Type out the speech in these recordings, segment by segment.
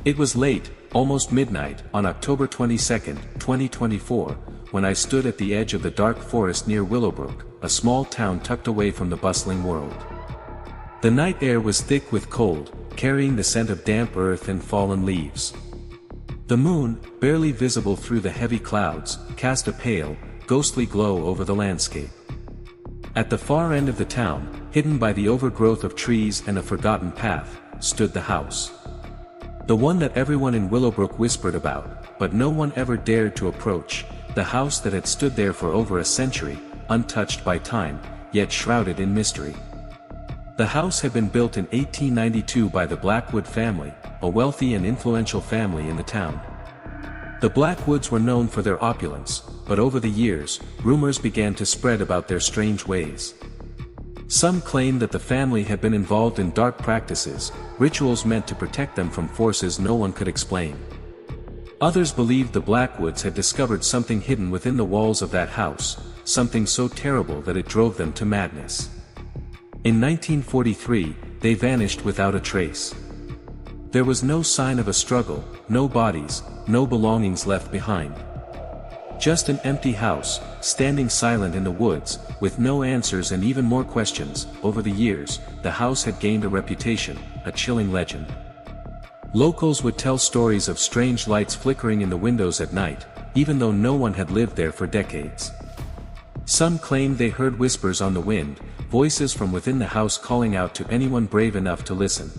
It was late, almost midnight, on October 22, 2024, when I stood at the edge of the dark forest near Willowbrook, a small town tucked away from the bustling world. The night air was thick with cold, carrying the scent of damp earth and fallen leaves. The moon, barely visible through the heavy clouds, cast a pale, ghostly glow over the landscape. At the far end of the town, hidden by the overgrowth of trees and a forgotten path, stood the house. The one that everyone in Willowbrook whispered about, but no one ever dared to approach, the house that had stood there for over a century, untouched by time, yet shrouded in mystery. The house had been built in 1892 by the Blackwood family, a wealthy and influential family in the town. The Blackwoods were known for their opulence, but over the years, rumors began to spread about their strange ways. Some claimed that the family had been involved in dark practices, rituals meant to protect them from forces no one could explain. Others believed the Blackwoods had discovered something hidden within the walls of that house, something so terrible that it drove them to madness. In 1943, they vanished without a trace. There was no sign of a struggle, no bodies, no belongings left behind. Just an empty house, standing silent in the woods, with no answers and even more questions. Over the years, the house had gained a reputation, a chilling legend. Locals would tell stories of strange lights flickering in the windows at night, even though no one had lived there for decades. Some claimed they heard whispers on the wind, voices from within the house calling out to anyone brave enough to listen.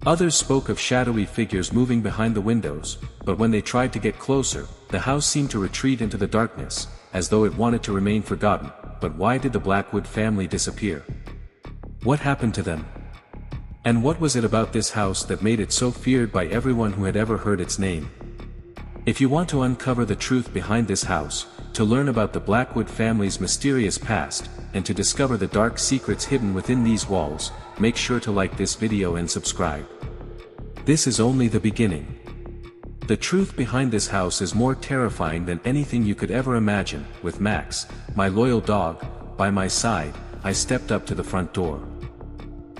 Others spoke of shadowy figures moving behind the windows, but when they tried to get closer, the house seemed to retreat into the darkness, as though it wanted to remain forgotten. But why did the Blackwood family disappear? What happened to them? And what was it about this house that made it so feared by everyone who had ever heard its name? If you want to uncover the truth behind this house, to learn about the Blackwood family's mysterious past, and to discover the dark secrets hidden within these walls, make sure to like this video and subscribe. This is only the beginning. The truth behind this house is more terrifying than anything you could ever imagine. With Max, my loyal dog, by my side, I stepped up to the front door.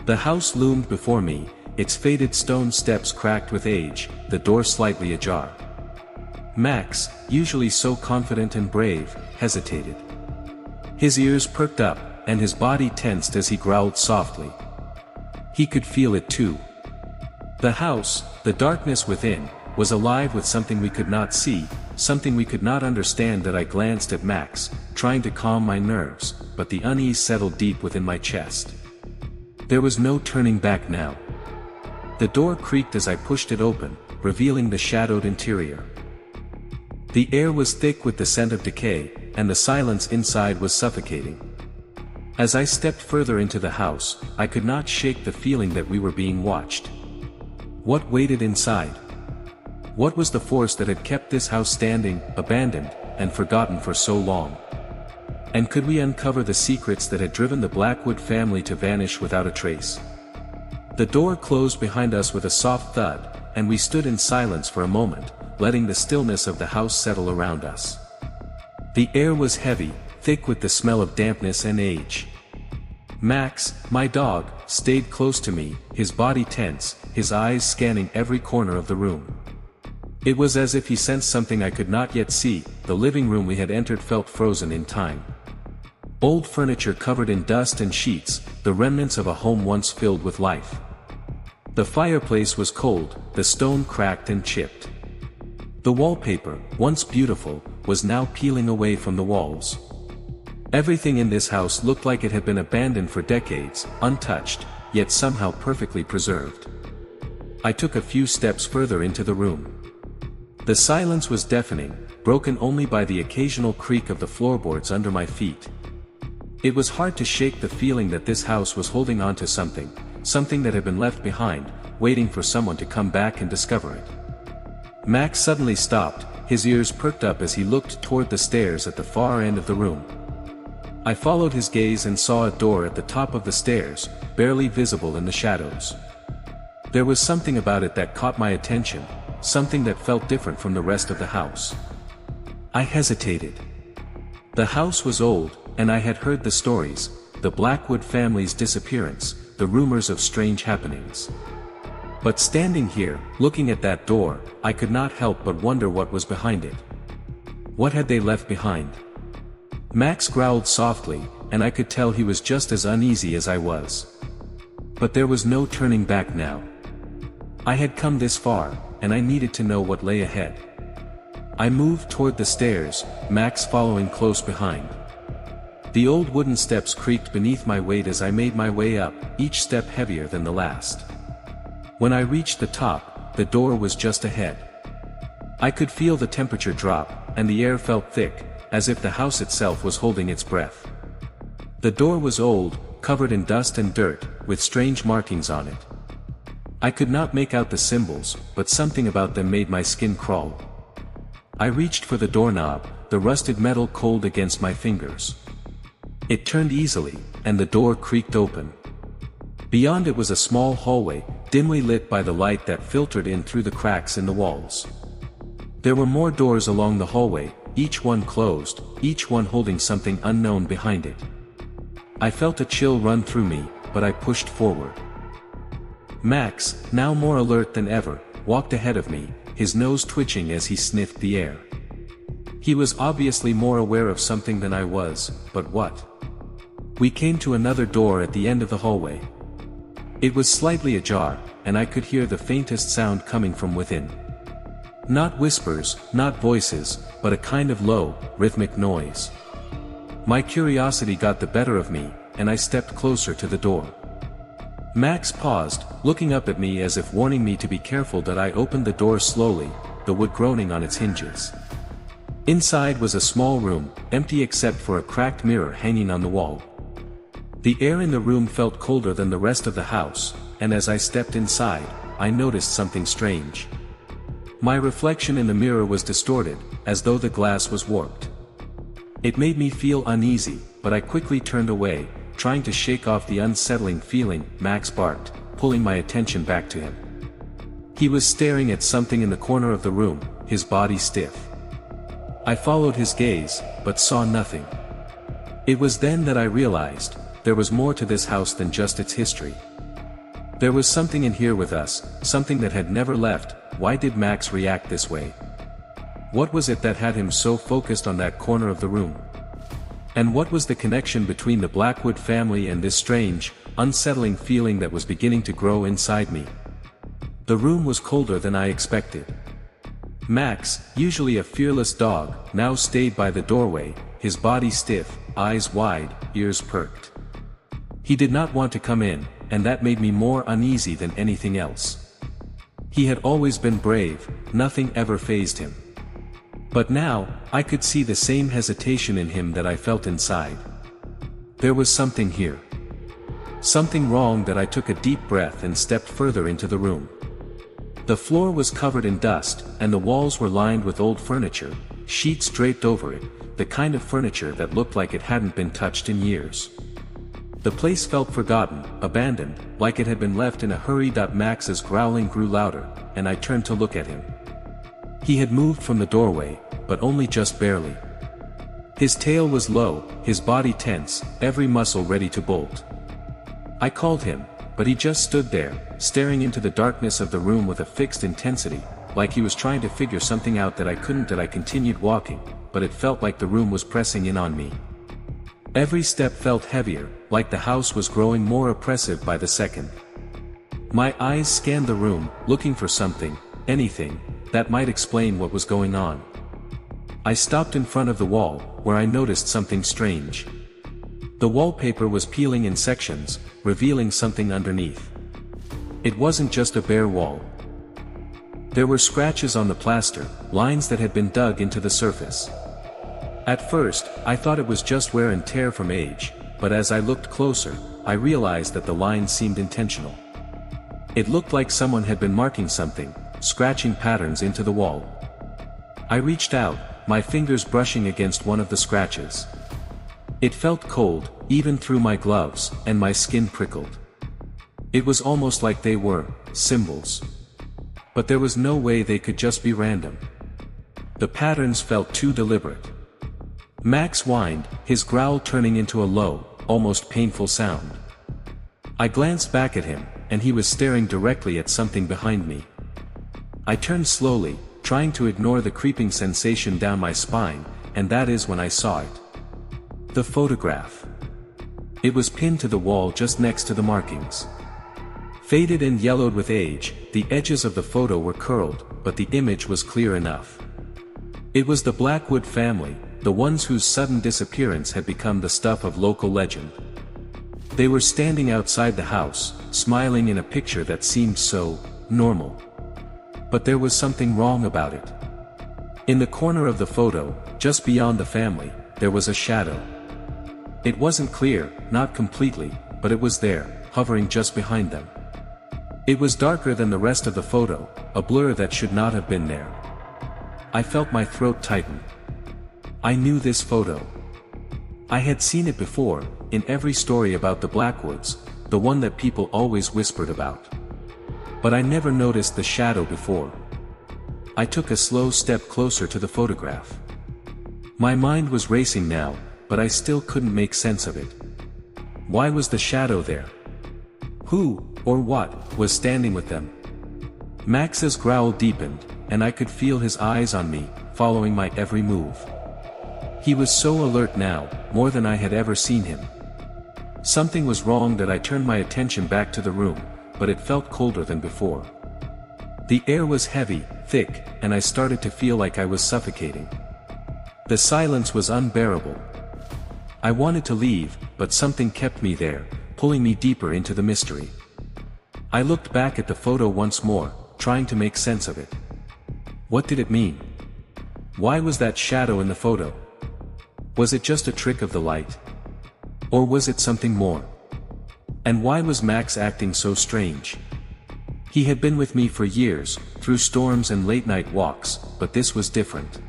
The house loomed before me, its faded stone steps cracked with age, the door slightly ajar. Max, usually so confident and brave, hesitated. His ears perked up, and his body tensed as he growled softly. He could feel it too. The house, the darkness within, was alive with something we could not see, something we could not understand. That I glanced at Max, trying to calm my nerves, but the unease settled deep within my chest. There was no turning back now. The door creaked as I pushed it open, revealing the shadowed interior. The air was thick with the scent of decay, and the silence inside was suffocating. As I stepped further into the house, I could not shake the feeling that we were being watched. What waited inside? What was the force that had kept this house standing, abandoned, and forgotten for so long? And could we uncover the secrets that had driven the Blackwood family to vanish without a trace? The door closed behind us with a soft thud, and we stood in silence for a moment, letting the stillness of the house settle around us. The air was heavy, thick with the smell of dampness and age. Max, my dog, stayed close to me, his body tense, his eyes scanning every corner of the room. It was as if he sensed something I could not yet see. The living room we had entered felt frozen in time. Old furniture covered in dust and sheets, the remnants of a home once filled with life. The fireplace was cold, the stone cracked and chipped. The wallpaper, once beautiful, was now peeling away from the walls. Everything in this house looked like it had been abandoned for decades, untouched, yet somehow perfectly preserved. I took a few steps further into the room. The silence was deafening, broken only by the occasional creak of the floorboards under my feet. It was hard to shake the feeling that this house was holding on to something, something that had been left behind, waiting for someone to come back and discover it. Max suddenly stopped, his ears perked up as he looked toward the stairs at the far end of the room. I followed his gaze and saw a door at the top of the stairs, barely visible in the shadows. There was something about it that caught my attention, something that felt different from the rest of the house. I hesitated. The house was old, and I had heard the stories, the Blackwood family's disappearance, the rumors of strange happenings. But standing here, looking at that door, I could not help but wonder what was behind it. What had they left behind? Max growled softly, and I could tell he was just as uneasy as I was. But there was no turning back now. I had come this far, and I needed to know what lay ahead. I moved toward the stairs, Max following close behind. The old wooden steps creaked beneath my weight as I made my way up, each step heavier than the last. When I reached the top, the door was just ahead. I could feel the temperature drop, and the air felt thick, as if the house itself was holding its breath. The door was old, covered in dust and dirt, with strange markings on it. I could not make out the symbols, but something about them made my skin crawl. I reached for the doorknob, the rusted metal cold against my fingers. It turned easily, and the door creaked open. Beyond it was a small hallway, dimly lit by the light that filtered in through the cracks in the walls. There were more doors along the hallway, each one closed, each one holding something unknown behind it. I felt a chill run through me, but I pushed forward. Max, now more alert than ever, walked ahead of me, his nose twitching as he sniffed the air. He was obviously more aware of something than I was, but what? We came to another door at the end of the hallway. It was slightly ajar, and I could hear the faintest sound coming from within. Not whispers, not voices, but a kind of low, rhythmic noise. My curiosity got the better of me, and I stepped closer to the door. Max paused, looking up at me as if warning me to be careful that I opened the door slowly, the wood groaning on its hinges. Inside was a small room, empty except for a cracked mirror hanging on the wall. The air in the room felt colder than the rest of the house, and as I stepped inside, I noticed something strange. My reflection in the mirror was distorted, as though the glass was warped. It made me feel uneasy, but I quickly turned away, trying to shake off the unsettling feeling. Max barked, pulling my attention back to him. He was staring at something in the corner of the room, his body stiff. I followed his gaze, but saw nothing. It was then that I realized, there was more to this house than just its history. There was something in here with us, something that had never left. Why did Max react this way? What was it that had him so focused on that corner of the room? And what was the connection between the Blackwood family and this strange, unsettling feeling that was beginning to grow inside me? The room was colder than I expected. Max, usually a fearless dog, now stayed by the doorway, his body stiff, eyes wide, ears perked. He did not want to come in, and that made me more uneasy than anything else. He had always been brave, nothing ever fazed him. But now, I could see the same hesitation in him that I felt inside. There was something here. Something wrong that I took a deep breath and stepped further into the room. The floor was covered in dust, and the walls were lined with old furniture, sheets draped over it, the kind of furniture that looked like it hadn't been touched in years. The place felt forgotten, abandoned, like it had been left in a hurry. Max's growling grew louder, and I turned to look at him. He had moved from the doorway, but only just barely. His tail was low, his body tense, every muscle ready to bolt. I called him, but he just stood there, staring into the darkness of the room with a fixed intensity, like he was trying to figure something out that I couldn't. I continued walking, but it felt like the room was pressing in on me. Every step felt heavier, like the house was growing more oppressive by the second. My eyes scanned the room, looking for something, anything, that might explain what was going on. I stopped in front of the wall, where I noticed something strange. The wallpaper was peeling in sections, revealing something underneath. It wasn't just a bare wall. There were scratches on the plaster, lines that had been dug into the surface. At first, I thought it was just wear and tear from age, but as I looked closer, I realized that the lines seemed intentional. It looked like someone had been marking something, scratching patterns into the wall. I reached out, my fingers brushing against one of the scratches. It felt cold, even through my gloves, and my skin prickled. It was almost like they were symbols. But there was no way they could just be random. The patterns felt too deliberate. Max whined, his growl turning into a low, almost painful sound. I glanced back at him, and he was staring directly at something behind me. I turned slowly, trying to ignore the creeping sensation down my spine, and that is when I saw it. The photograph. It was pinned to the wall just next to the markings. Faded and yellowed with age, the edges of the photo were curled, but the image was clear enough. It was the Blackwood family, the ones whose sudden disappearance had become the stuff of local legend. They were standing outside the house, smiling in a picture that seemed so normal. But there was something wrong about it. In the corner of the photo, just beyond the family, there was a shadow. It wasn't clear, not completely, but it was there, hovering just behind them. It was darker than the rest of the photo, a blur that should not have been there. I felt my throat tighten. I knew this photo. I had seen it before, in every story about the Blackwoods, the one that people always whispered about. But I never noticed the shadow before. I took a slow step closer to the photograph. My mind was racing now, but I still couldn't make sense of it. Why was the shadow there? Who, or what, was standing with them? Max's growl deepened, and I could feel his eyes on me, following my every move. He was so alert now, more than I had ever seen him. Something was wrong that I turned my attention back to the room, but it felt colder than before. The air was heavy, thick, and I started to feel like I was suffocating. The silence was unbearable. I wanted to leave, but something kept me there, pulling me deeper into the mystery. I looked back at the photo once more, trying to make sense of it. What did it mean? Why was that shadow in the photo? Was it just a trick of the light? Or was it something more? And why was Max acting so strange? He had been with me for years, through storms and late-night walks, but this was different.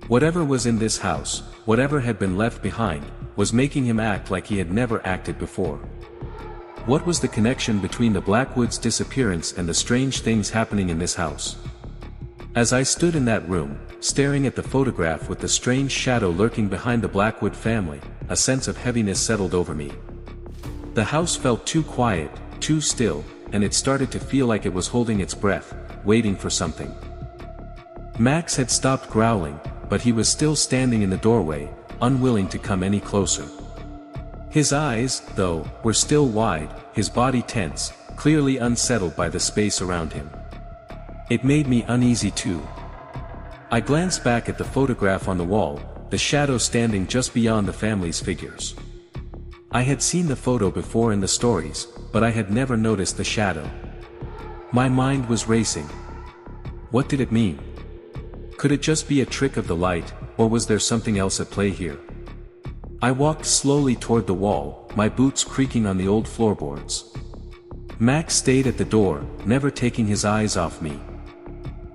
Whatever was in this house, whatever had been left behind, was making him act like he had never acted before. What was the connection between the Blackwoods' disappearance and the strange things happening in this house? As I stood in that room, staring at the photograph with the strange shadow lurking behind the Blackwood family, a sense of heaviness settled over me. The house felt too quiet, too still, and it started to feel like it was holding its breath, waiting for something. Max had stopped growling, but he was still standing in the doorway, unwilling to come any closer. His eyes, though, were still wide, his body tense, clearly unsettled by the space around him. It made me uneasy too. I glanced back at the photograph on the wall, the shadow standing just beyond the family's figures. I had seen the photo before in the stories, but I had never noticed the shadow. My mind was racing. What did it mean? Could it just be a trick of the light, or was there something else at play here? I walked slowly toward the wall, my boots creaking on the old floorboards. Max stayed at the door, never taking his eyes off me.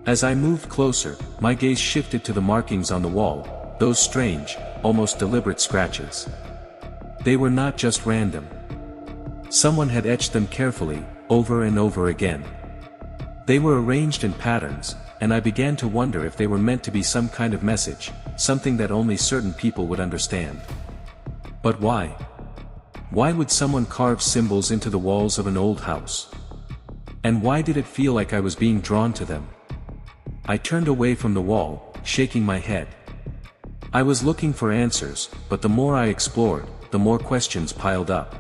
As I moved closer, my gaze shifted to the markings on the wall, those strange, almost deliberate scratches. They were not just random. Someone had etched them carefully, over and over again. They were arranged in patterns, and I began to wonder if they were meant to be some kind of message, something that only certain people would understand. But why? Why would someone carve symbols into the walls of an old house? And why did it feel like I was being drawn to them? I turned away from the wall, shaking my head. I was looking for answers, but the more I explored, the more questions piled up.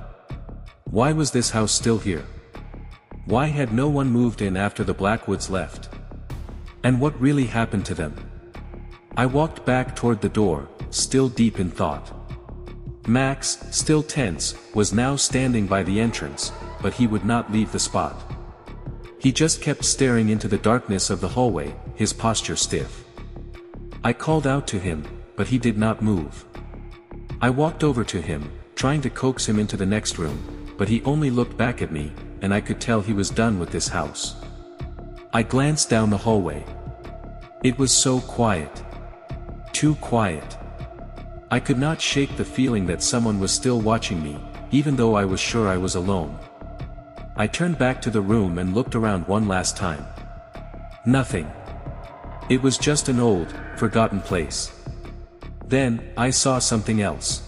Why was this house still here? Why had no one moved in after the Blackwoods left? And what really happened to them? I walked back toward the door, still deep in thought. Max, still tense, was now standing by the entrance, but he would not leave the spot. He just kept staring into the darkness of the hallway, his posture stiff. I called out to him, but he did not move. I walked over to him, trying to coax him into the next room, but he only looked back at me, and I could tell he was done with this house. I glanced down the hallway. It was so quiet. Too quiet. I could not shake the feeling that someone was still watching me, even though I was sure I was alone. I turned back to the room and looked around one last time. Nothing. It was just an old, forgotten place. Then, I saw something else.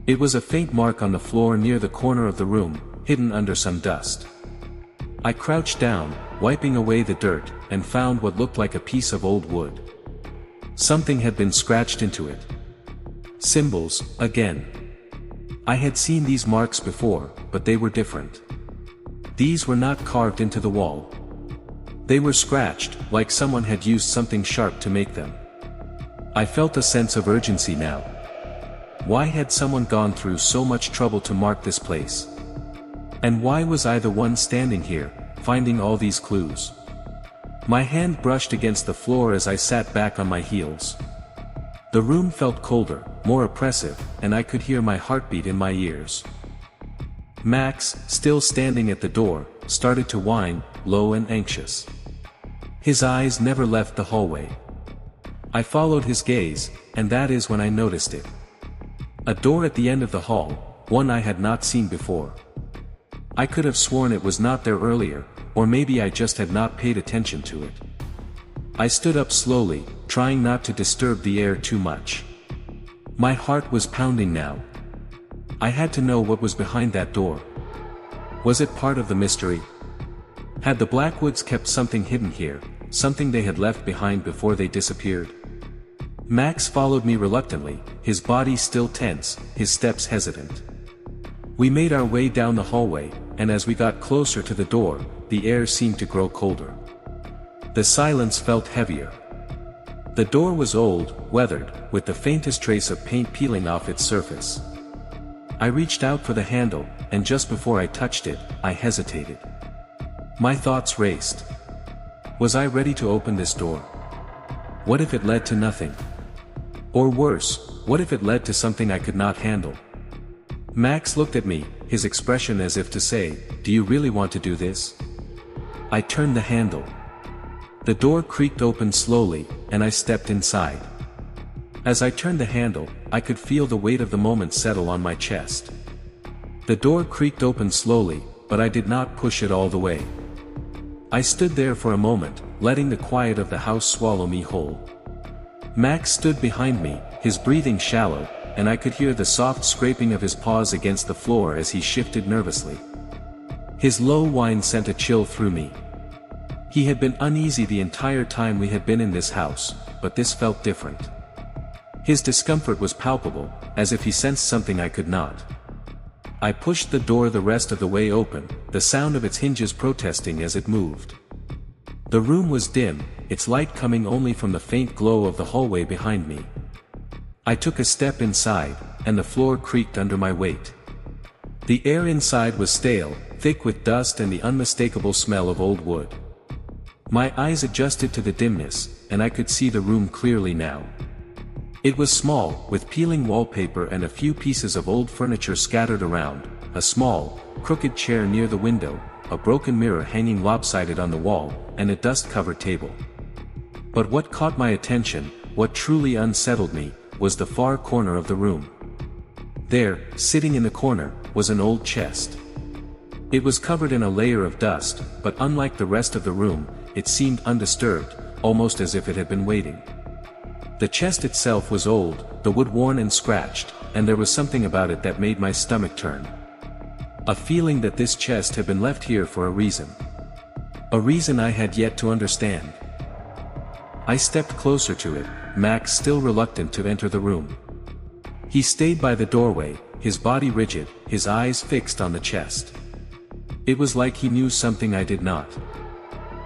It was a faint mark on the floor near the corner of the room, hidden under some dust. I crouched down, wiping away the dirt, and found what looked like a piece of old wood. Something had been scratched into it. Symbols, again. I had seen these marks before, but they were different. These were not carved into the wall. They were scratched, like someone had used something sharp to make them. I felt a sense of urgency now. Why had someone gone through so much trouble to mark this place? And why was I the one standing here, finding all these clues? My hand brushed against the floor as I sat back on my heels. The room felt colder, more oppressive, and I could hear my heartbeat in my ears. Max, still standing at the door, started to whine, low and anxious. His eyes never left the hallway. I followed his gaze, and that is when I noticed it. A door at the end of the hall, one I had not seen before. I could have sworn it was not there earlier, or maybe I just had not paid attention to it. I stood up slowly, trying not to disturb the air too much. My heart was pounding now. I had to know what was behind that door. Was it part of the mystery? Had the Blackwoods kept something hidden here, something they had left behind before they disappeared? Max followed me reluctantly, his body still tense, his steps hesitant. We made our way down the hallway, and as we got closer to the door, the air seemed to grow colder. The silence felt heavier. The door was old, weathered, with the faintest trace of paint peeling off its surface. I reached out for the handle, and just before I touched it, I hesitated. My thoughts raced. Was I ready to open this door? What if it led to nothing? Or worse, what if it led to something I could not handle? Max looked at me, his expression as if to say, "Do you really want to do this?" I turned the handle. The door creaked open slowly, and I stepped inside. As I turned the handle, I could feel the weight of the moment settle on my chest. The door creaked open slowly, but I did not push it all the way. I stood there for a moment, letting the quiet of the house swallow me whole. Max stood behind me, his breathing shallow, and I could hear the soft scraping of his paws against the floor as he shifted nervously. His low whine sent a chill through me. He had been uneasy the entire time we had been in this house, but this felt different. His discomfort was palpable, as if he sensed something I could not. I pushed the door the rest of the way open, the sound of its hinges protesting as it moved. The room was dim, its light coming only from the faint glow of the hallway behind me. I took a step inside, and the floor creaked under my weight. The air inside was stale, thick with dust and the unmistakable smell of old wood. My eyes adjusted to the dimness, and I could see the room clearly now. It was small, with peeling wallpaper and a few pieces of old furniture scattered around, a small, crooked chair near the window, a broken mirror hanging lopsided on the wall, and a dust-covered table. But what caught my attention, what truly unsettled me, was the far corner of the room. There, sitting in the corner, was an old chest. It was covered in a layer of dust, but unlike the rest of the room, it seemed undisturbed, almost as if it had been waiting. The chest itself was old, the wood worn and scratched, and there was something about it that made my stomach turn. A feeling that this chest had been left here for a reason. A reason I had yet to understand. I stepped closer to it, Max still reluctant to enter the room. He stayed by the doorway, his body rigid, his eyes fixed on the chest. It was like he knew something I did not.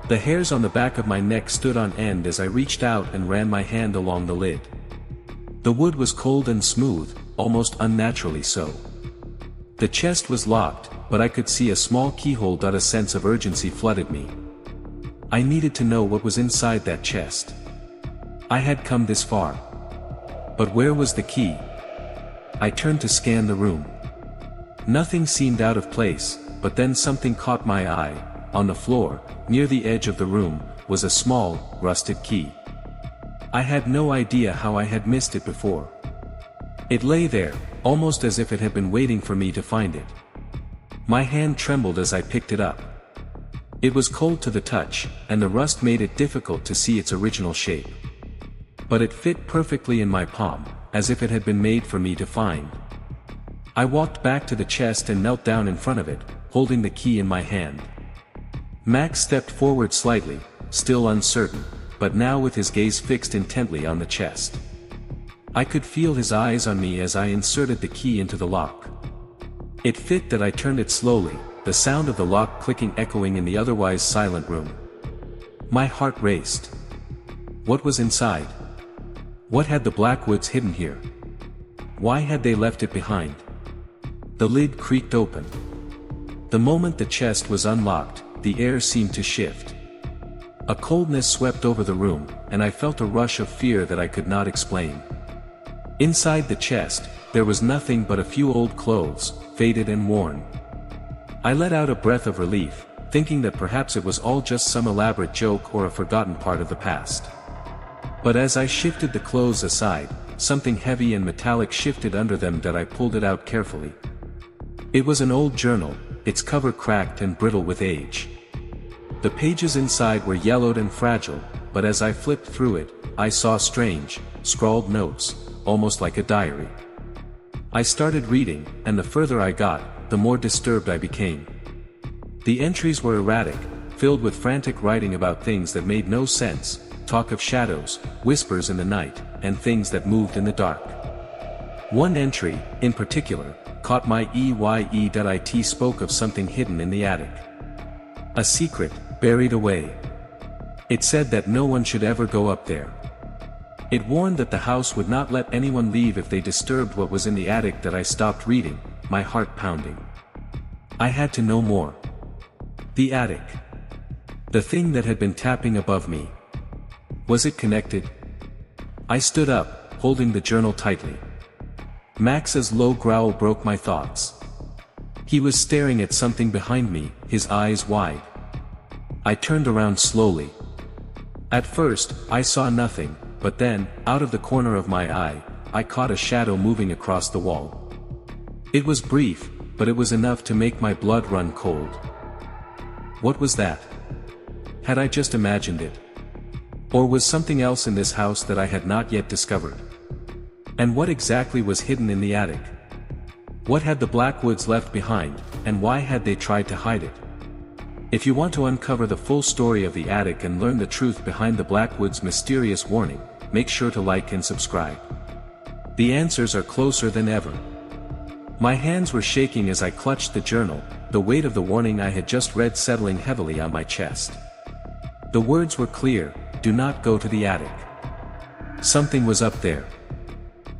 The hairs on the back of my neck stood on end as I reached out and ran my hand along the lid. The wood was cold and smooth, almost unnaturally so. The chest was locked, but I could see a small keyhole. A sense of urgency flooded me. I needed to know what was inside that chest. I had come this far. But where was the key? I turned to scan the room. Nothing seemed out of place, but then something caught my eye. On the floor, near the edge of the room, was a small, rusted key. I had no idea how I had missed it before. It lay there, almost as if it had been waiting for me to find it. My hand trembled as I picked it up. It was cold to the touch, and the rust made it difficult to see its original shape. But it fit perfectly in my palm, as if it had been made for me to find. I walked back to the chest and knelt down in front of it, holding the key in my hand. Max stepped forward slightly, still uncertain, but now with his gaze fixed intently on the chest. I could feel his eyes on me as I inserted the key into the lock. It fit that I turned it slowly, the sound of the lock clicking echoing in the otherwise silent room. My heart raced. What was inside? What had the Blackwoods hidden here? Why had they left it behind? The lid creaked open. The moment the chest was unlocked, the air seemed to shift. A coldness swept over the room, and I felt a rush of fear that I could not explain. Inside the chest, there was nothing but a few old clothes, faded and worn. I let out a breath of relief, thinking that perhaps it was all just some elaborate joke or a forgotten part of the past. But as I shifted the clothes aside, something heavy and metallic shifted under them that I pulled it out carefully. It was an old journal, its cover cracked and brittle with age. The pages inside were yellowed and fragile, but as I flipped through it, I saw strange, scrawled notes, almost like a diary. I started reading, and the further I got, the more disturbed I became. The entries were erratic, filled with frantic writing about things that made no sense, talk of shadows, whispers in the night, and things that moved in the dark. One entry, in particular, caught my eye. It spoke of something hidden in the attic. A secret, buried away. It said that no one should ever go up there. It warned that the house would not let anyone leave if they disturbed what was in the attic. That I stopped reading, my heart pounding. I had to know more. The attic. The thing that had been tapping above me. Was it connected? I stood up, holding the journal tightly. Max's low growl broke my thoughts. He was staring at something behind me, his eyes wide. I turned around slowly. At first, I saw nothing, but then, out of the corner of my eye, I caught a shadow moving across the wall. It was brief, but it was enough to make my blood run cold. What was that? Had I just imagined it? Or was something else in this house that I had not yet discovered? And what exactly was hidden in the attic? What had the Blackwoods left behind, and why had they tried to hide it? If you want to uncover the full story of the attic and learn the truth behind the Blackwoods' mysterious warning, make sure to like and subscribe. The answers are closer than ever. My hands were shaking as I clutched the journal, the weight of the warning I had just read settling heavily on my chest. The words were clear: do not go to the attic. Something was up there.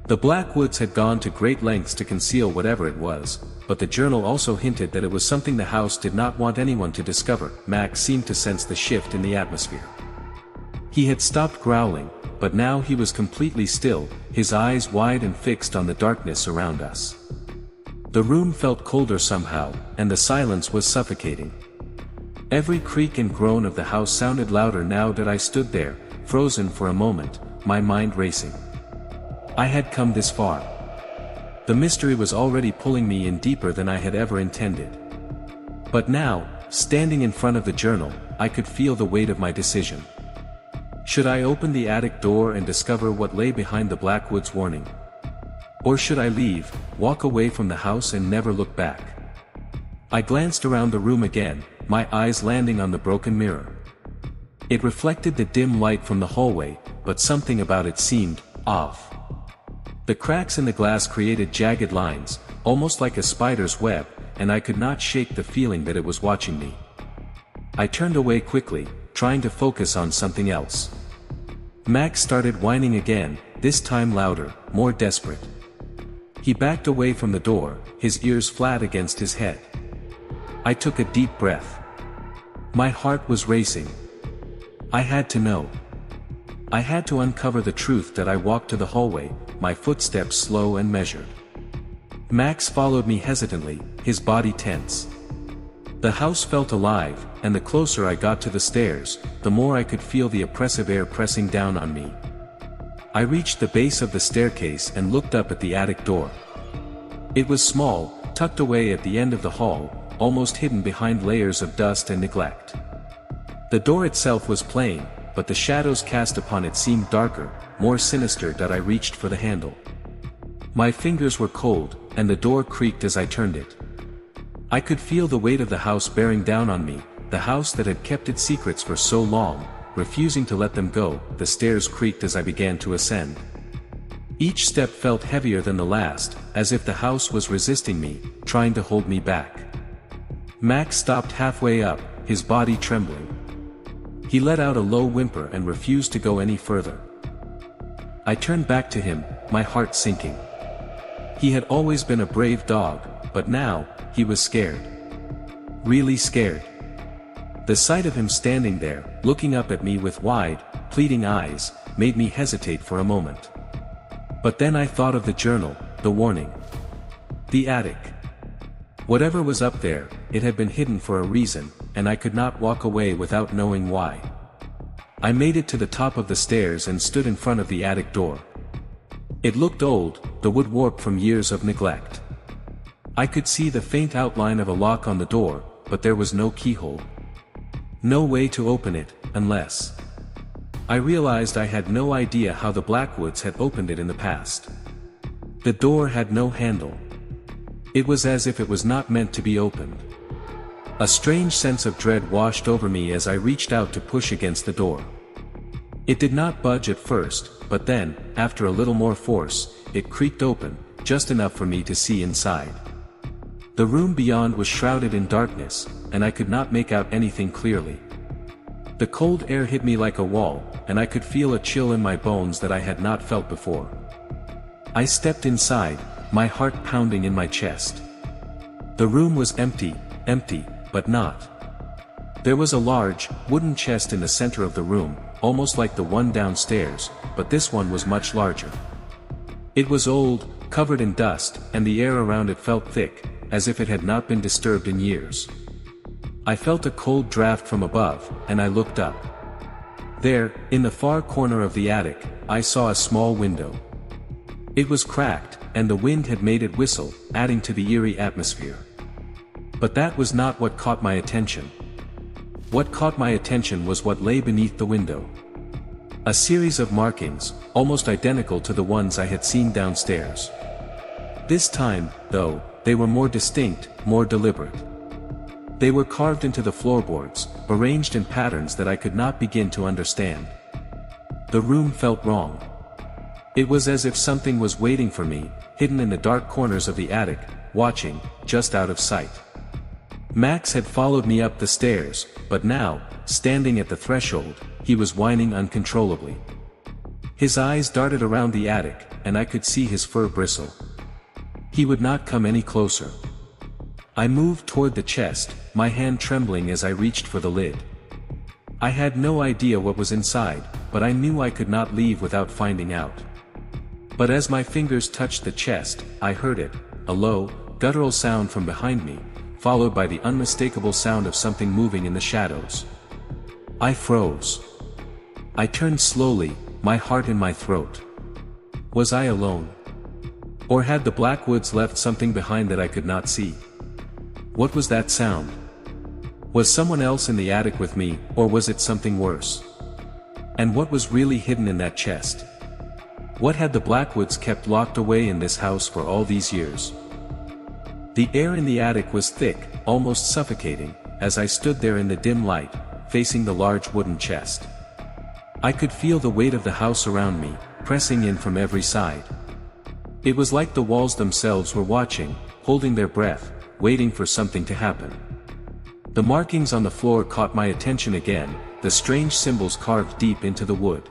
The Blackwoods had gone to great lengths to conceal whatever it was, but the journal also hinted that it was something the house did not want anyone to discover. Max seemed to sense the shift in the atmosphere. He had stopped growling, but now he was completely still, his eyes wide and fixed on the darkness around us. The room felt colder somehow, and the silence was suffocating. Every creak and groan of the house sounded louder now that I stood there, frozen for a moment, my mind racing. I had come this far. The mystery was already pulling me in deeper than I had ever intended. But now, standing in front of the journal, I could feel the weight of my decision. Should I open the attic door and discover what lay behind the Blackwoods' warning? Or should I leave, walk away from the house and never look back? I glanced around the room again, my eyes landing on the broken mirror. It reflected the dim light from the hallway, but something about it seemed off. The cracks in the glass created jagged lines, almost like a spider's web, and I could not shake the feeling that it was watching me. I turned away quickly, trying to focus on something else. Max started whining again, this time louder, more desperate. He backed away from the door, his ears flat against his head. I took a deep breath. My heart was racing. I had to know. I had to uncover the truth. That I walked to the hallway, my footsteps slow and measured. Max followed me hesitantly, his body tense. The house felt alive, and the closer I got to the stairs, the more I could feel the oppressive air pressing down on me. I reached the base of the staircase and looked up at the attic door. It was small, tucked away at the end of the hall, almost hidden behind layers of dust and neglect. The door itself was plain, but the shadows cast upon it seemed darker, more sinister. That I reached for the handle. My fingers were cold, and the door creaked as I turned it. I could feel the weight of the house bearing down on me, the house that had kept its secrets for so long, refusing to let them go. The stairs creaked as I began to ascend. Each step felt heavier than the last, as if the house was resisting me, trying to hold me back. Max stopped halfway up, his body trembling. He let out a low whimper and refused to go any further. I turned back to him, my heart sinking. He had always been a brave dog, but now, he was scared. Really scared. The sight of him standing there, looking up at me with wide, pleading eyes, made me hesitate for a moment. But then I thought of the journal, the warning. The attic. Whatever was up there, it had been hidden for a reason, and I could not walk away without knowing why. I made it to the top of the stairs and stood in front of the attic door. It looked old, the wood warped from years of neglect. I could see the faint outline of a lock on the door, but there was no keyhole. No way to open it, unless... I realized I had no idea how the Blackwoods had opened it in the past. The door had no handle. It was as if it was not meant to be opened. A strange sense of dread washed over me as I reached out to push against the door. It did not budge at first, but then, after a little more force, it creaked open, just enough for me to see inside. The room beyond was shrouded in darkness, and I could not make out anything clearly. The cold air hit me like a wall, and I could feel a chill in my bones that I had not felt before. I stepped inside, my heart pounding in my chest. The room was empty, but not. There was a large, wooden chest in the center of the room, almost like the one downstairs, but this one was much larger. It was old, covered in dust, and the air around it felt thick, as if it had not been disturbed in years. I felt a cold draft from above, and I looked up. There, in the far corner of the attic, I saw a small window. It was cracked, and the wind had made it whistle, adding to the eerie atmosphere. But that was not what caught my attention. What caught my attention was what lay beneath the window. A series of markings, almost identical to the ones I had seen downstairs. This time, though, they were more distinct, more deliberate. They were carved into the floorboards, arranged in patterns that I could not begin to understand. The room felt wrong. It was as if something was waiting for me, hidden in the dark corners of the attic, watching, just out of sight. Max had followed me up the stairs, but now, standing at the threshold, he was whining uncontrollably. His eyes darted around the attic, and I could see his fur bristle. He would not come any closer. I moved toward the chest, my hand trembling as I reached for the lid. I had no idea what was inside, but I knew I could not leave without finding out. But as my fingers touched the chest, I heard it, a low, guttural sound from behind me, followed by the unmistakable sound of something moving in the shadows. I froze. I turned slowly, my heart in my throat. Was I alone? Or had the Blackwoods left something behind that I could not see? What was that sound? Was someone else in the attic with me, or was it something worse? And what was really hidden in that chest? What had the Blackwoods kept locked away in this house for all these years? The air in the attic was thick, almost suffocating, as I stood there in the dim light, facing the large wooden chest. I could feel the weight of the house around me, pressing in from every side. It was like the walls themselves were watching, holding their breath, waiting for something to happen. The markings on the floor caught my attention again, the strange symbols carved deep into the wood.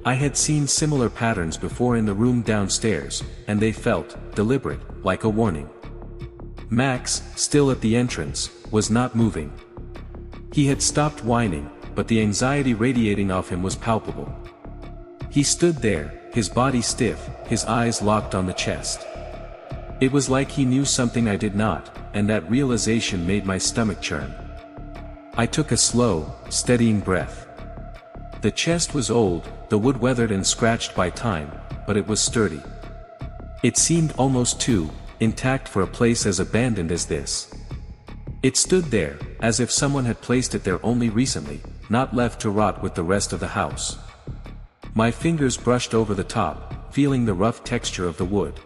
I had seen similar patterns before in the room downstairs, and they felt deliberate, like a warning. Max, still at the entrance, was not moving. He had stopped whining, but the anxiety radiating off him was palpable. He stood there, his body stiff, his eyes locked on the chest. It was like he knew something I did not, and that realization made my stomach churn. I took a slow, steadying breath. The chest was old, the wood weathered and scratched by time, but it was sturdy. It seemed almost too intact for a place as abandoned as this. It stood there, as if someone had placed it there only recently, not left to rot with the rest of the house. My fingers brushed over the top, feeling the rough texture of the wood.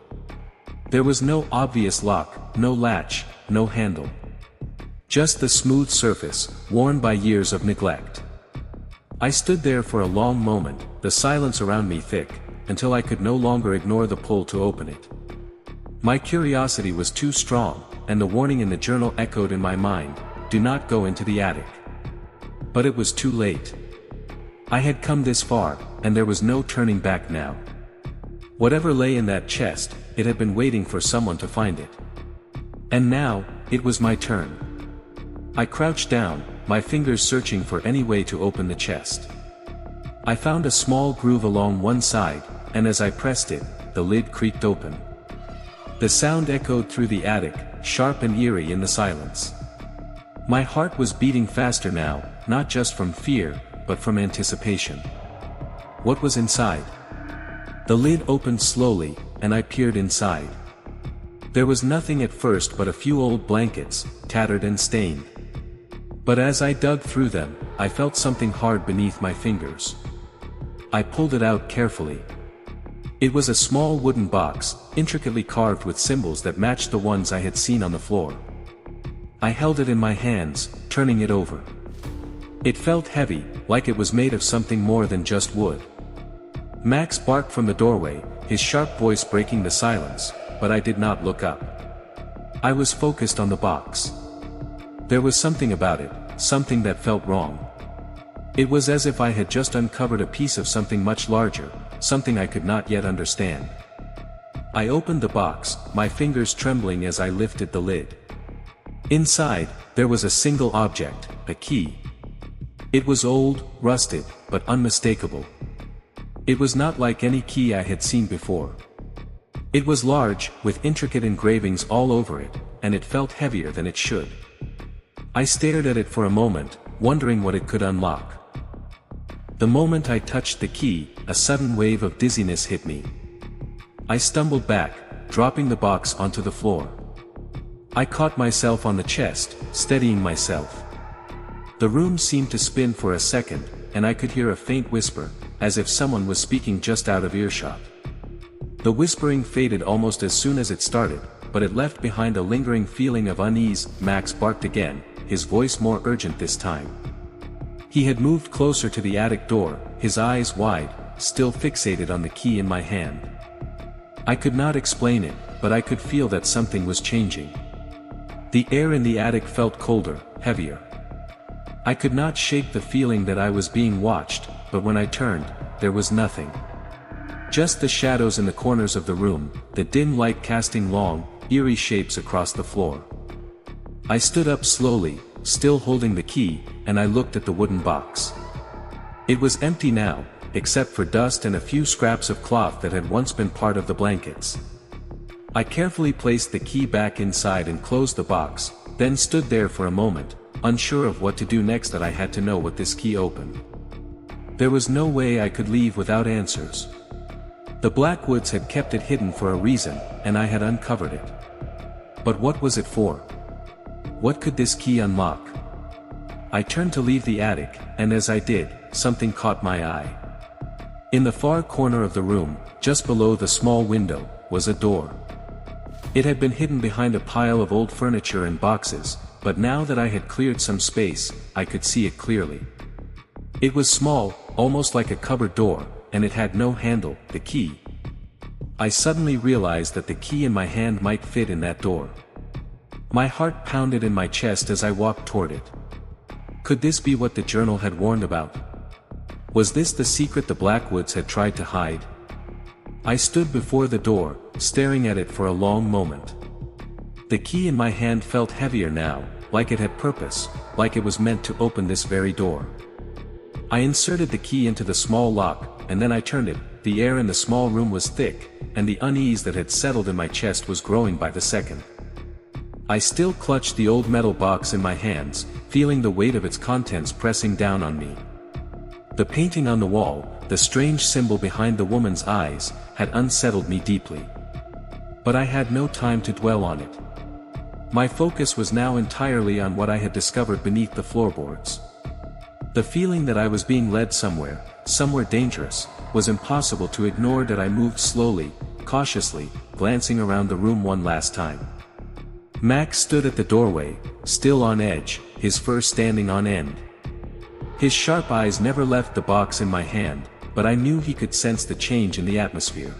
There was no obvious lock, no latch, no handle. Just the smooth surface, worn by years of neglect. I stood there for a long moment, the silence around me thick, until I could no longer ignore the pull to open it. My curiosity was too strong, and the warning in the journal echoed in my mind, "Do not go into the attic." But it was too late. I had come this far, and there was no turning back now. Whatever lay in that chest, it had been waiting for someone to find it. And now, it was my turn. I crouched down, my fingers searching for any way to open the chest. I found a small groove along one side, and as I pressed it, the lid creaked open. The sound echoed through the attic, sharp and eerie in the silence. My heart was beating faster now, not just from fear, but from anticipation. What was inside? The lid opened slowly, and I peered inside. There was nothing at first but a few old blankets, tattered and stained. But as I dug through them, I felt something hard beneath my fingers. I pulled it out carefully. It was a small wooden box, intricately carved with symbols that matched the ones I had seen on the floor. I held it in my hands, turning it over. It felt heavy, like it was made of something more than just wood. Max barked from the doorway, his sharp voice breaking the silence, but I did not look up. I was focused on the box. There was something about it, something that felt wrong. It was as if I had just uncovered a piece of something much larger, something I could not yet understand. I opened the box, my fingers trembling as I lifted the lid. Inside, there was a single object, a key. It was old, rusted, but unmistakable. It was not like any key I had seen before. It was large, with intricate engravings all over it, and it felt heavier than it should. I stared at it for a moment, wondering what it could unlock. The moment I touched the key, a sudden wave of dizziness hit me. I stumbled back, dropping the box onto the floor. I caught myself on the chest, steadying myself. The room seemed to spin for a second, and I could hear a faint whisper, as if someone was speaking just out of earshot. The whispering faded almost as soon as it started, but it left behind a lingering feeling of unease. Max barked again, his voice more urgent this time. He had moved closer to the attic door, his eyes wide, still fixated on the key in my hand. I could not explain it, but I could feel that something was changing. The air in the attic felt colder, heavier. I could not shake the feeling that I was being watched, but when I turned, there was nothing. Just the shadows in the corners of the room, the dim light casting long, eerie shapes across the floor. I stood up slowly, still holding the key, and I looked at the wooden box. It was empty now, except for dust and a few scraps of cloth that had once been part of the blankets. I carefully placed the key back inside and closed the box, then stood there for a moment, unsure of what to do next. That I had to know what this key opened. There was no way I could leave without answers. The Blackwoods had kept it hidden for a reason, and I had uncovered it. But what was it for? What could this key unlock? I turned to leave the attic, and as I did, something caught my eye. In the far corner of the room, just below the small window, was a door. It had been hidden behind a pile of old furniture and boxes, but now that I had cleared some space, I could see it clearly. It was small, almost like a cupboard door, and it had no handle, the key. I suddenly realized that the key in my hand might fit in that door. My heart pounded in my chest as I walked toward it. Could this be what the journal had warned about? Was this the secret the Blackwoods had tried to hide? I stood before the door, staring at it for a long moment. The key in my hand felt heavier now, like it had purpose, like it was meant to open this very door. I inserted the key into the small lock, and then I turned it. The air in the small room was thick, and the unease that had settled in my chest was growing by the second. I still clutched the old metal box in my hands, feeling the weight of its contents pressing down on me. The painting on the wall, the strange symbol behind the woman's eyes, had unsettled me deeply. But I had no time to dwell on it. My focus was now entirely on what I had discovered beneath the floorboards. The feeling that I was being led somewhere dangerous, was impossible to ignore. That I moved slowly, cautiously, glancing around the room one last time. Max stood at the doorway, still on edge, his fur standing on end. His sharp eyes never left the box in my hand, but I knew he could sense the change in the atmosphere.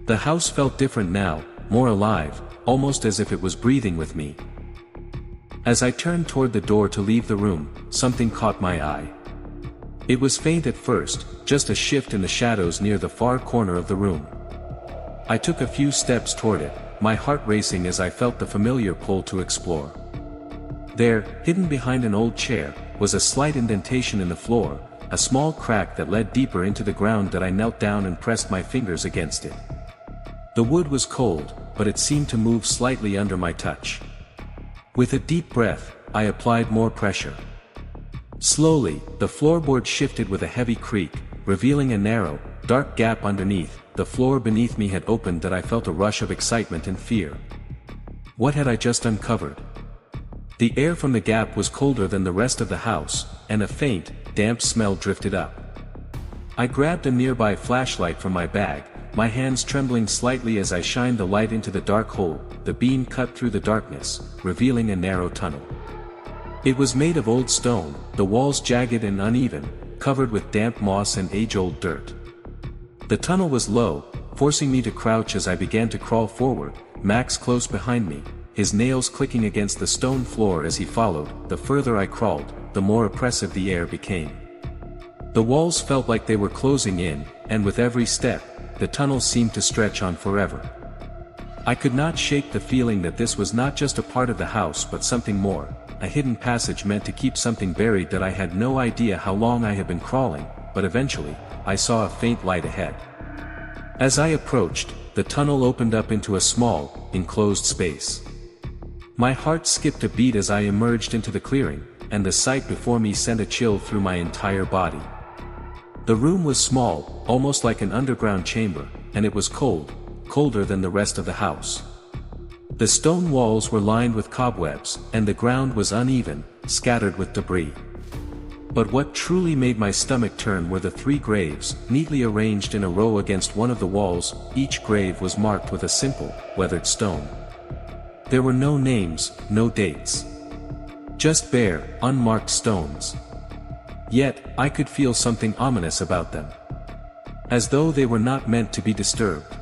The house felt different now, more alive, almost as if it was breathing with me. As I turned toward the door to leave the room, something caught my eye. It was faint at first, just a shift in the shadows near the far corner of the room. I took a few steps toward it, my heart racing as I felt the familiar pull to explore. There, hidden behind an old chair, was a slight indentation in the floor, a small crack that led deeper into the ground that I knelt down and pressed my fingers against it. The wood was cold, but it seemed to move slightly under my touch. With a deep breath, I applied more pressure. Slowly, the floorboard shifted with a heavy creak, revealing a narrow, dark gap underneath. The floor beneath me had opened that I felt a rush of excitement and fear. What had I just uncovered? The air from the gap was colder than the rest of the house, and a faint, damp smell drifted up. I grabbed a nearby flashlight from my bag, my hands trembling slightly as I shined the light into the dark hole. The beam cut through the darkness, revealing a narrow tunnel. It was made of old stone, the walls jagged and uneven, covered with damp moss and age-old dirt. The tunnel was low, forcing me to crouch as I began to crawl forward, Max close behind me, his nails clicking against the stone floor as he followed. The further I crawled, the more oppressive the air became. The walls felt like they were closing in, and with every step, the tunnel seemed to stretch on forever. I could not shake the feeling that this was not just a part of the house but something more, a hidden passage meant to keep something buried that I had no idea how long I had been crawling, but eventually, I saw a faint light ahead. As I approached, the tunnel opened up into a small, enclosed space. My heart skipped a beat as I emerged into the clearing, and the sight before me sent a chill through my entire body. The room was small, almost like an underground chamber, and it was cold, colder than the rest of the house. The stone walls were lined with cobwebs, and the ground was uneven, scattered with debris. But what truly made my stomach turn were the 3 graves, neatly arranged in a row against one of the walls. Each grave was marked with a simple, weathered stone. There were no names, no dates. Just bare, unmarked stones. Yet, I could feel something ominous about them. As though they were not meant to be disturbed.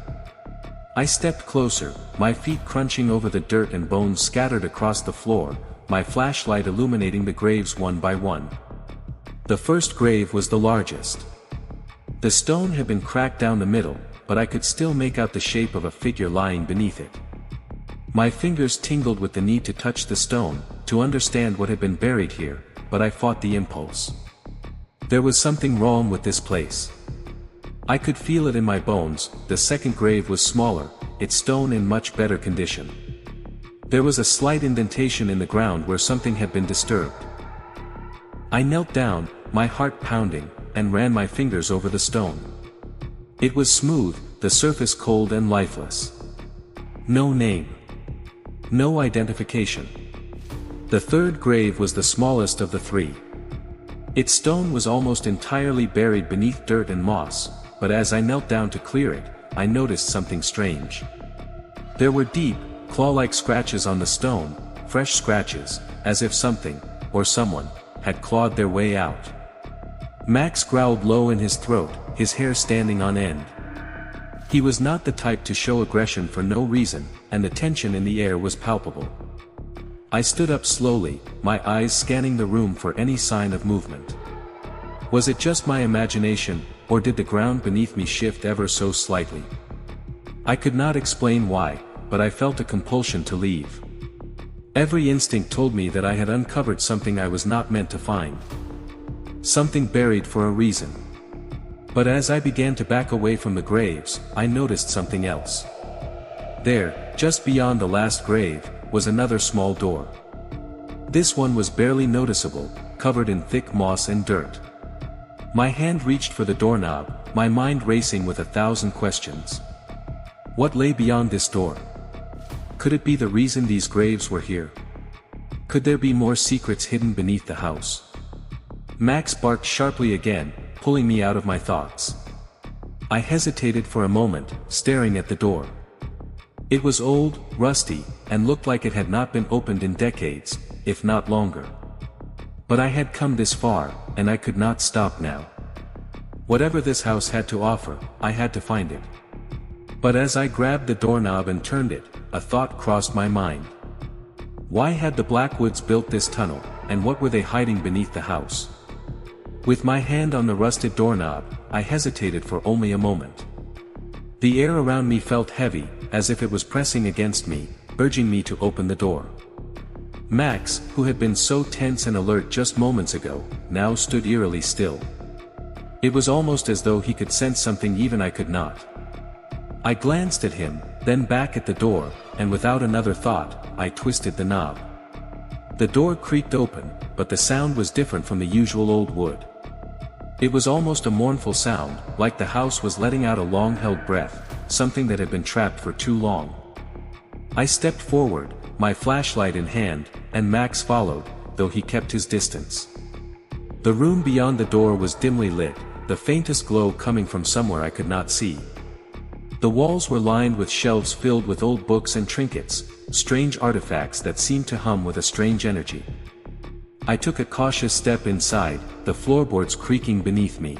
I stepped closer, my feet crunching over the dirt and bones scattered across the floor, my flashlight illuminating the graves one by one. The first grave was the largest. The stone had been cracked down the middle, but I could still make out the shape of a figure lying beneath it. My fingers tingled with the need to touch the stone, to understand what had been buried here, but I fought the impulse. There was something wrong with this place. I could feel it in my bones. The second grave was smaller, its stone in much better condition. There was a slight indentation in the ground where something had been disturbed. I knelt down, my heart pounding, and ran my fingers over the stone. It was smooth, the surface cold and lifeless. No name. No identification. The third grave was the smallest of the 3. Its stone was almost entirely buried beneath dirt and moss, but as I knelt down to clear it, I noticed something strange. There were deep, claw-like scratches on the stone, fresh scratches, as if something, or someone, had clawed their way out. Max growled low in his throat, his hair standing on end. He was not the type to show aggression for no reason, and the tension in the air was palpable. I stood up slowly, my eyes scanning the room for any sign of movement. Was it just my imagination, or did the ground beneath me shift ever so slightly? I could not explain why, but I felt a compulsion to leave. Every instinct told me that I had uncovered something I was not meant to find. Something buried for a reason. But as I began to back away from the graves, I noticed something else. There, just beyond the last grave, was another small door. This one was barely noticeable, covered in thick moss and dirt. My hand reached for the doorknob, my mind racing with 1,000 questions. What lay beyond this door? Could it be the reason these graves were here? Could there be more secrets hidden beneath the house? Max barked sharply again, pulling me out of my thoughts. I hesitated for a moment, staring at the door. It was old, rusty, and looked like it had not been opened in decades, if not longer. But I had come this far, and I could not stop now. Whatever this house had to offer, I had to find it. But as I grabbed the doorknob and turned it, a thought crossed my mind. Why had the Blackwoods built this tunnel, and what were they hiding beneath the house? With my hand on the rusted doorknob, I hesitated for only a moment. The air around me felt heavy, as if it was pressing against me, urging me to open the door. Max, who had been so tense and alert just moments ago, now stood eerily still. It was almost as though he could sense something even I could not. I glanced at him, then back at the door, and without another thought, I twisted the knob. The door creaked open, but the sound was different from the usual old wood. It was almost a mournful sound, like the house was letting out a long-held breath, something that had been trapped for too long. I stepped forward, my flashlight in hand, and Max followed, though he kept his distance. The room beyond the door was dimly lit, the faintest glow coming from somewhere I could not see. The walls were lined with shelves filled with old books and trinkets, strange artifacts that seemed to hum with a strange energy. I took a cautious step inside, the floorboards creaking beneath me.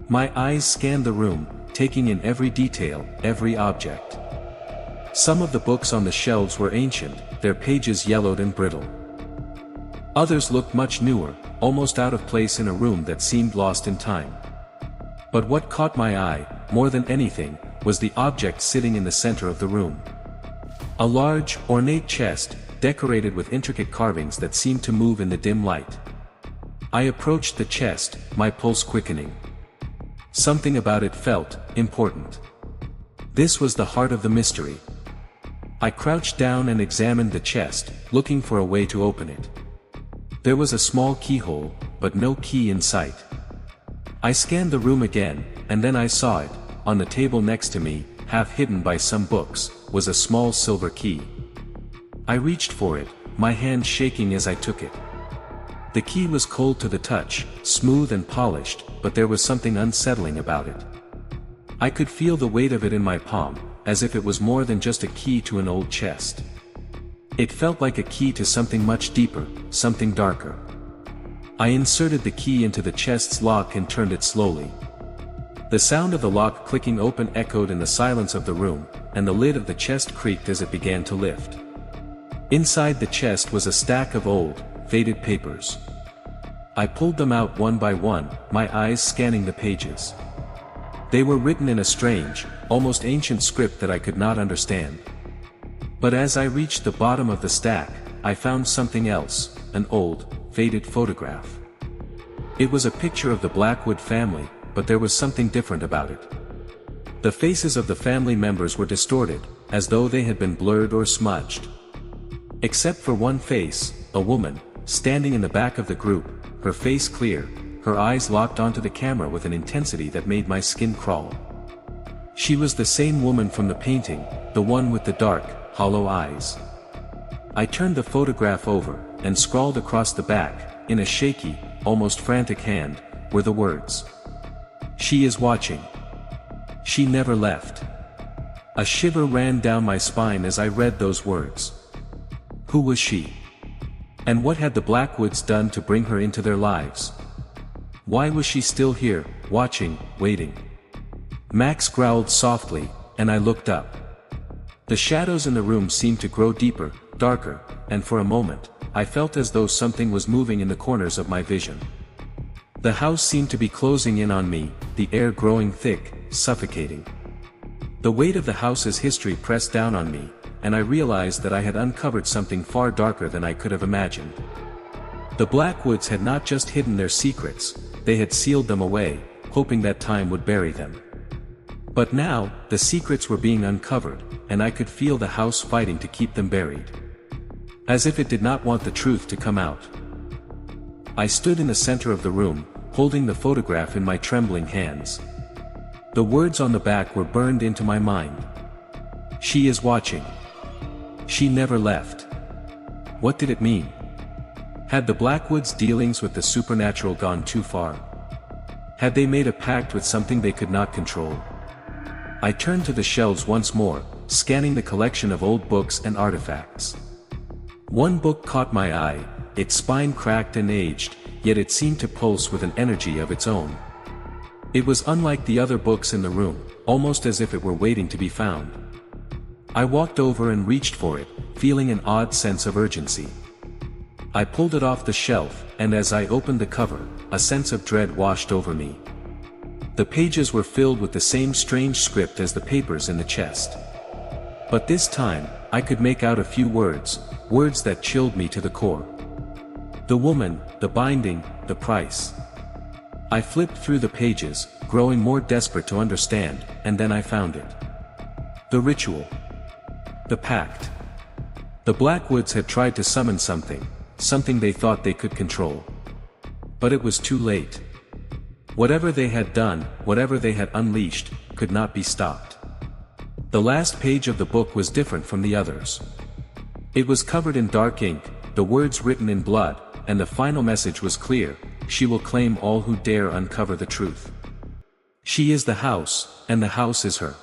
My eyes scanned the room, taking in every detail, every object. Some of the books on the shelves were ancient, their pages yellowed and brittle. Others looked much newer, almost out of place in a room that seemed lost in time. But what caught my eye, more than anything, was the object sitting in the center of the room. A large, ornate chest, decorated with intricate carvings that seemed to move in the dim light. I approached the chest, my pulse quickening. Something about it felt important. This was the heart of the mystery. I crouched down and examined the chest, looking for a way to open it. There was a small keyhole, but no key in sight. I scanned the room again, and then I saw it. On the table next to me, half hidden by some books, was a small silver key. I reached for it, my hand shaking as I took it. The key was cold to the touch, smooth and polished, but there was something unsettling about it. I could feel the weight of it in my palm, as if it was more than just a key to an old chest. It felt like a key to something much deeper, something darker. I inserted the key into the chest's lock and turned it slowly. The sound of the lock clicking open echoed in the silence of the room, and the lid of the chest creaked as it began to lift. Inside the chest was a stack of old, faded papers. I pulled them out one by one, my eyes scanning the pages. They were written in a strange, almost ancient script that I could not understand. But as I reached the bottom of the stack, I found something else, an old, faded photograph. It was a picture of the Blackwood family, but there was something different about it. The faces of the family members were distorted, as though they had been blurred or smudged. Except for one face, a woman, standing in the back of the group, her face clear, her eyes locked onto the camera with an intensity that made my skin crawl. She was the same woman from the painting, the one with the dark, hollow eyes. I turned the photograph over, and scrawled across the back, in a shaky, almost frantic hand, were the words. "She is watching. She never left." A shiver ran down my spine as I read those words. Who was she? And what had the Blackwoods done to bring her into their lives? Why was she still here, watching, waiting? Max growled softly, and I looked up. The shadows in the room seemed to grow deeper, darker, and for a moment, I felt as though something was moving in the corners of my vision. The house seemed to be closing in on me, the air growing thick, suffocating. The weight of the house's history pressed down on me, and I realized that I had uncovered something far darker than I could have imagined. The Blackwoods had not just hidden their secrets, they had sealed them away, hoping that time would bury them. But now, the secrets were being uncovered, and I could feel the house fighting to keep them buried. As if it did not want the truth to come out. I stood in the center of the room, holding the photograph in my trembling hands. The words on the back were burned into my mind. She is watching. She never left. What did it mean? Had the Blackwoods' dealings with the supernatural gone too far? Had they made a pact with something they could not control? I turned to the shelves once more, scanning the collection of old books and artifacts. One book caught my eye, its spine cracked and aged, yet it seemed to pulse with an energy of its own. It was unlike the other books in the room, almost as if it were waiting to be found. I walked over and reached for it, feeling an odd sense of urgency. I pulled it off the shelf, and as I opened the cover, a sense of dread washed over me. The pages were filled with the same strange script as the papers in the chest. But this time, I could make out a few words, words that chilled me to the core. The woman, the binding, the price. I flipped through the pages, growing more desperate to understand, and then I found it. The ritual. The pact. The Blackwoods had tried to summon something they thought they could control. But it was too late. Whatever they had done, whatever they had unleashed, could not be stopped. The last page of the book was different from the others. It was covered in dark ink, the words written in blood, and the final message was clear: she will claim all who dare uncover the truth. She is the house, and the house is her.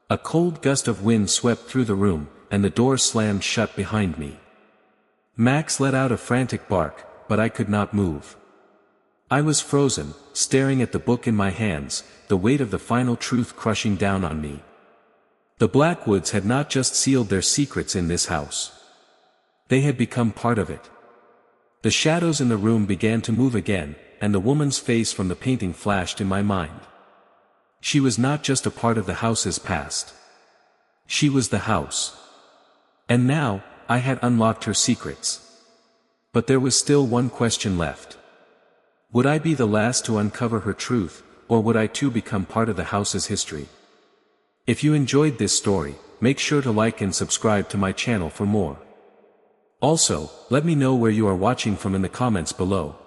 A cold gust of wind swept through the room, and the door slammed shut behind me. Max let out a frantic bark, but I could not move. I was frozen, staring at the book in my hands, the weight of the final truth crushing down on me. The Blackwoods had not just sealed their secrets in this house. They had become part of it. The shadows in the room began to move again, and the woman's face from the painting flashed in my mind. She was not just a part of the house's past. She was the house. And now, I had unlocked her secrets. But there was still one question left. Would I be the last to uncover her truth, or would I too become part of the house's history? If you enjoyed this story, make sure to like and subscribe to my channel for more. Also, let me know where you are watching from in the comments below.